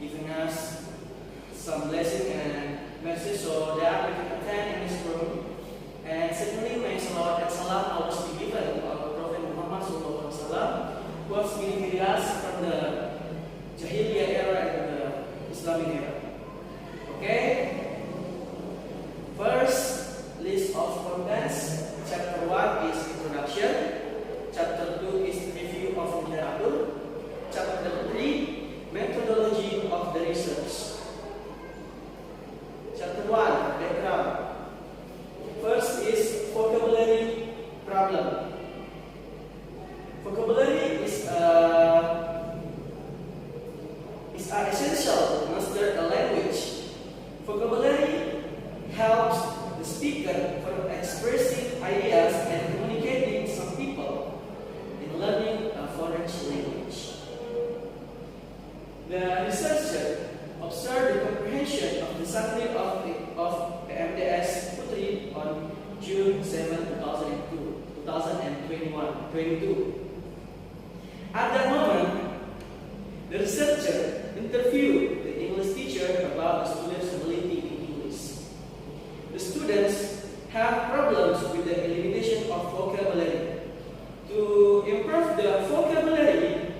giving us some blessing and message so that we can attend in this room. And secondly, may salawat and salam always be given to our Prophet Muhammad SAW, who has been with us from the Jahiliyah era and the Islamic era. Okay? First, list of contents. Chapter 1 is introduction. Chapter 2 is review of literature. Chapter 3, methodology of the research. Chapter 1, background. First is vocabulary problem. Vocabulary is essential to master a language. Vocabulary helps the speaker for expressing ideas and communicating with some people in learning a foreign language. The researcher observed the comprehension of the santri of MDS Fiqri on June 7, 2022. At that moment, the researcher interviewed the English teacher about the students' ability in English. The students have problems with the elimination of vocabulary. To improve the vocabulary,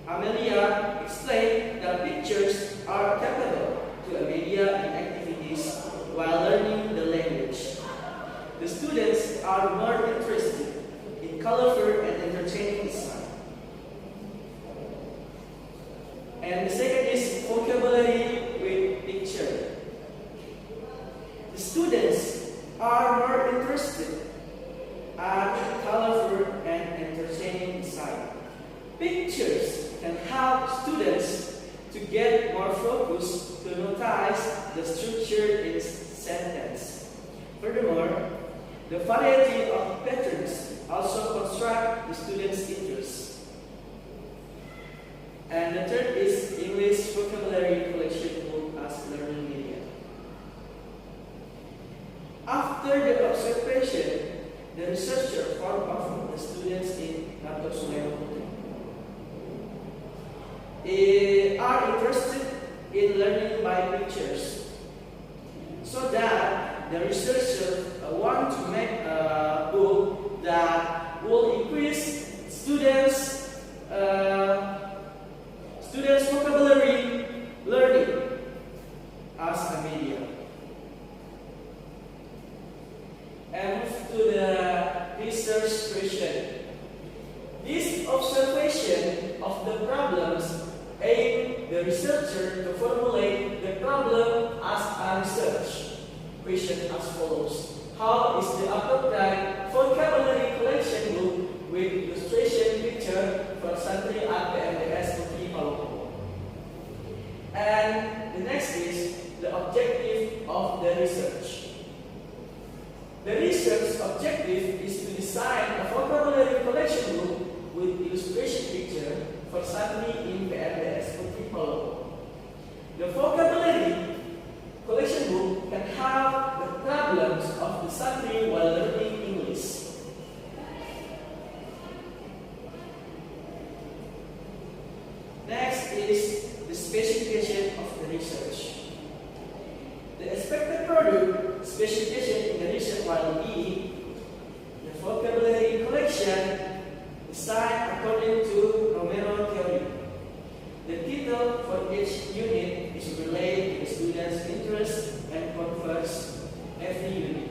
Amelia explained that pictures are capable to a media in activities while learning the language. The students are more interested in colorful and entertaining design. And the second is vocabulary with picture. The students are more interested in colorful and entertaining design. Pictures can help students to get more focus to notice the structure in sentence. Furthermore, the variety of patterns also construct the students' interest. And the third is English vocabulary collection book as learning media. After the observation, the researcher found out the students in Nato Sulaiman are interested in learning by pictures, so that the researcher want to make a book that will increase students' vocabulary learning as a media. And move to the research question. This observation of the problems aim the researcher to formulate the problem as a research question as follows. How is the appropriate vocabulary collection book with illustration picture for santri at PMDS Fiqri Palopo? And the next is the objective of the research. The research objective is to design a vocabulary collection book with illustration picture for santri in PMDS Fiqri Palopo. The vocabulary collection book can have the problems of the santri while learning English. Next is the specification of the research. The expected product specification in the research will be the vocabulary collection designed according to Romero theory. The title for each unit is related to the student's interest and covers every unit.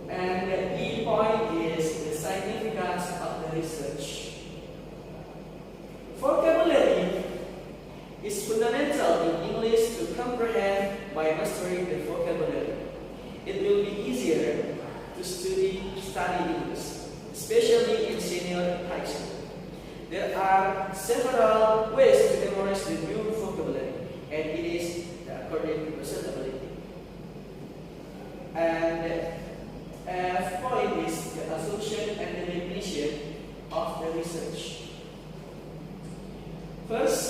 And the key point is the significance of the research. Vocabulary is fundamental in English to comprehend by mastering the vocabulary. It will be easier to study English, especially in senior high school. There are several ways to memorize the new vocabulary, and it is according to personal ability. And F point is the assumption and the definition of the research. First,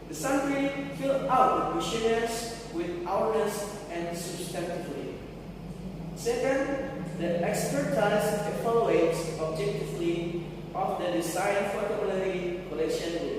the santri fill out the questionnaires with awareness and substantively. Second, the expertise evaluates objectively of the design vocabulary collection book.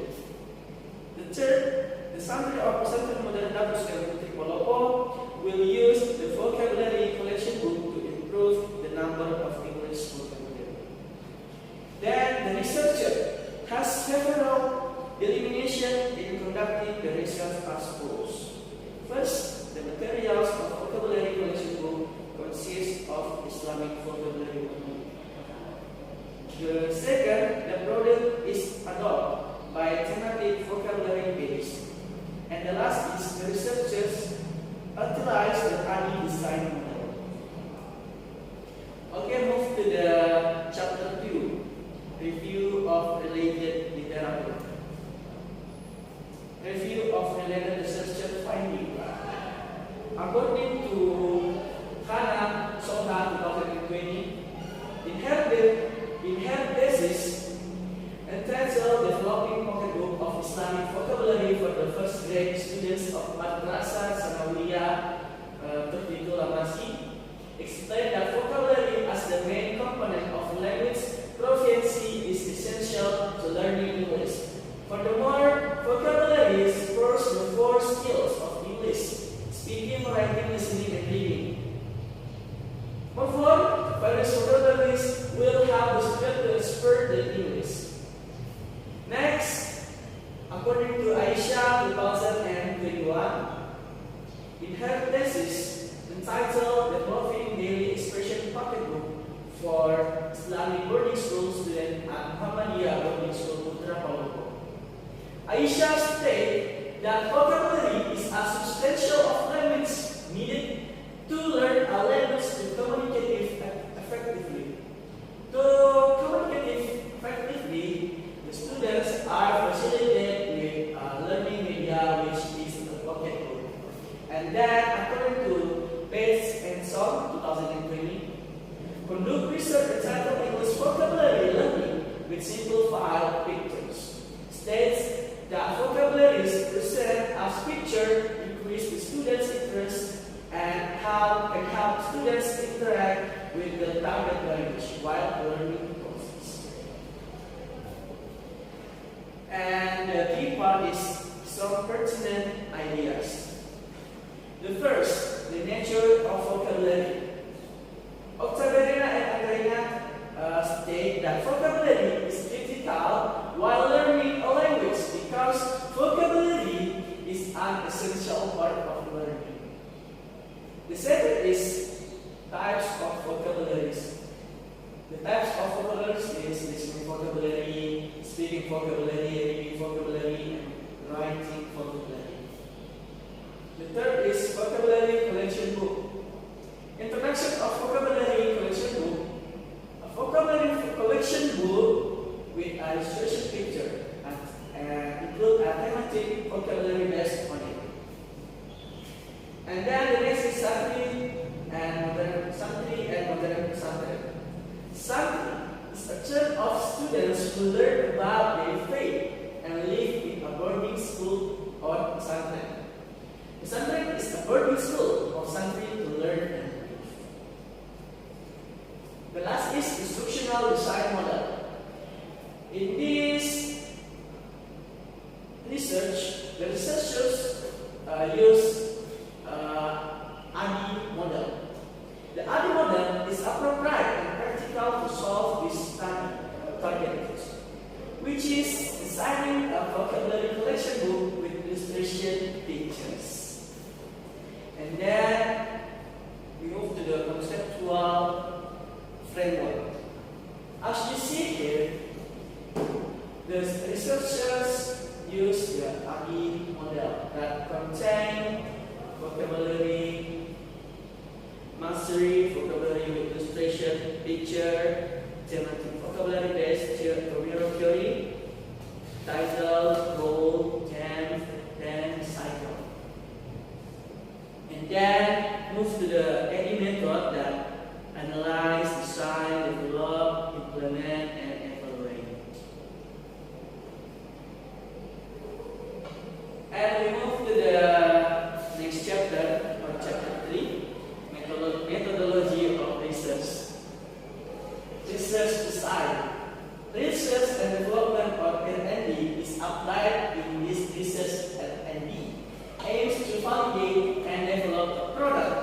intention in conducting the research as follows. First, the materials of vocabulary collection book consist of Islamic vocabulary only. The second, the product is adopted by thematic vocabulary base. And the last is the researchers utilize the ADI design model. Okay, move to the chapter 2, review of related literature. Review of related researcher finding. According to Hannah Soha 2020, in her thesis entitled Developing Pocketbook of Islamic Vocabulary for the First Grade Students of Madrasah Sanawiyah Tertitul Amasi, explained that vocabulary as the main component of language proficiency is essential to learning English. Furthermore, vocabulary supports the four skills of English: speaking, writing, listening, and reading. Moreover, various vocabularies will help the student to expert the English. Next, according to Aisha 2021, in her thesis entitled Developing Daily Expression Pocketbook for Islamic Boarding School Students at Muhammadiyah Boarding School Putra Palopo, Aisha stated that vocabulary is a substantial of language needed to learn a language to communicate effectively. To communicate effectively, the students are facilitated with a learning media which is the pocketbook. And then, according to Bates and Son 2020, conduct research entitled English Vocabulary Learning with Simplified Pictures, states that vocabularies present as picture increase the students' interest and help students interact with the target language while learning the process. And the key part is some pertinent ideas. The first, the nature of vocabulary. Octaverina and Agrena state that vocabulary is critical while learning a language because vocabulary is an essential part of learning. The second is types of vocabularies. The types of vocabularies is listening vocabulary, speaking vocabulary, reading vocabulary, and writing vocabulary. The third is vocabulary collection book. Introduction of vocabulary collection book. A vocabulary collection book with a illustration picture and include a thematic vocabulary based on it. And then the next is Santri and modern Santri. Santri is a church of students who learn about their faith and live in a boarding school or Santri. The Santri is a boarding school of Santri to learn and live. The last is instructional design model. In this research, the researchers use ADI model. The ADI model is appropriate and practical to solve this study target, which is designing a vocabulary collection book with illustration pictures. And then we move to the conceptual framework. As you see here, the researchers use the ADI model that contain vocabulary, mastery, vocabulary with illustration, picture, thematic vocabulary based theory, title, goal, theme, then cycle. And then move to the ADI method that analyze, design, develop, implement, and evaluate. And we move to the next chapter, or chapter 3, methodology of research. Research design. Research and development or R&D is applied in this research R&D. Aims to validate and develop a product.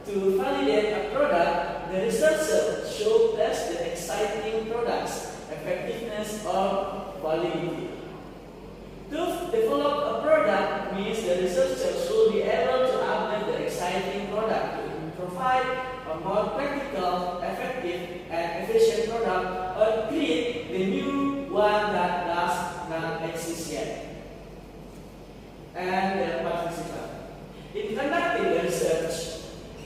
To validate a product, the researcher should test the exciting product's effectiveness or validity. To develop a more practical, effective, and efficient product, or create the new one that does not exist yet. And the participant. In conducting the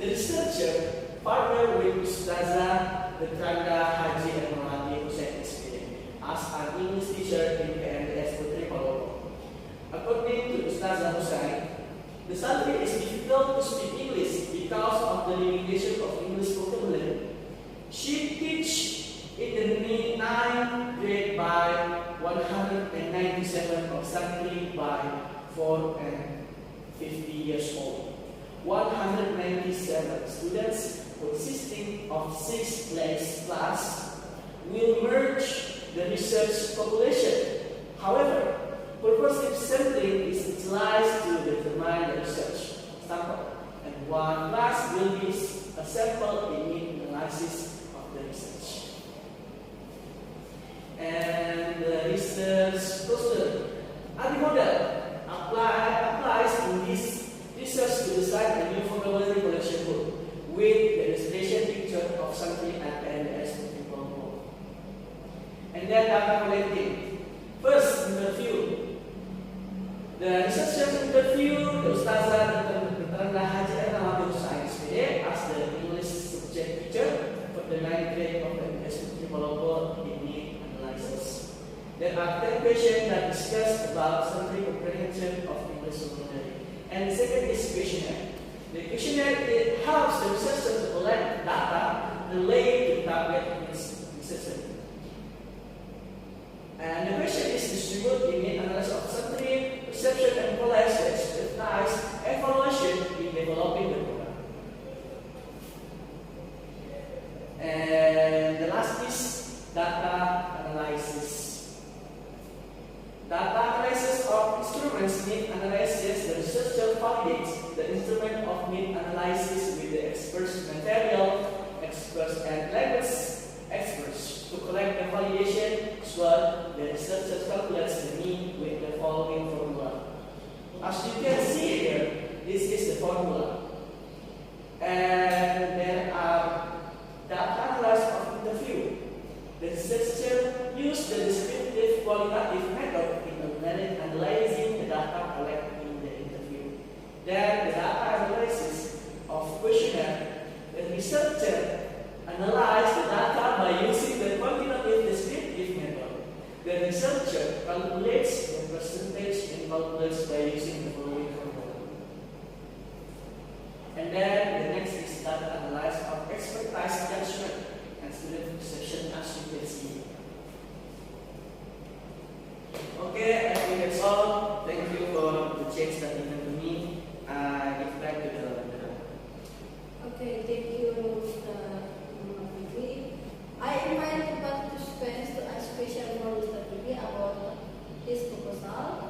researcher partnered with Ustazah Bertranda Haji and Melati Hussein SPD as an English teacher in PNDS Fiqri Palopo. According to Ustazah Hussein, the santri is difficult to speak English because of the limitation of English vocabulary. She teaches in the 9th grade by 197 of santri by 4 and 50 years old. 197 students consisting of 6 class will merge the research population. However, purposive sampling is utilized to determine the research sample, and one class will be a sample in analysis of the research. And the research poster. Adi model applies in this research to design a new vocabulary collection book with the illustration picture of something at the end as people. And then data collecting. First, interview. The researchers interview the Ustazah Bertranda Haji and Melati Hussein SPD as the English subject teacher for the 9th grade of the University Palopo in need analysis. There are 10 questions that discuss about santri comprehension of English vocabulary. And the second is questionnaire. The questionnaire helps the researcher to collect data related to target research. And the question is distributed in analysis of santri, perception, and college to expertise evaluation in developing the program. And the last is data analysis. Data analysis of instruments need analysis. The researcher validates the instrument of need analysis with the experts, material experts, and language experts. To collect the validation score, the researcher calculates the need with the following formula. As you can see here, this is the formula. And there are data analysis of interview. The researcher used the descriptive qualitative method in analyzing the data collected in the interview. Then the data analysis of questionnaire. The researcher analyzed the data by using the quantitative descriptive method. The researcher calculates the percentage in calculus by using the following formula. And then the next is data analysis of expertise judgment and student perception, as you can see. Okay, I think that's all. Thank you for the chance that you gave to me. I give back to the Okay, thank you, Mr. Fiqri. I invite the participants to ask questions for Mr. Fiqri about this proposal.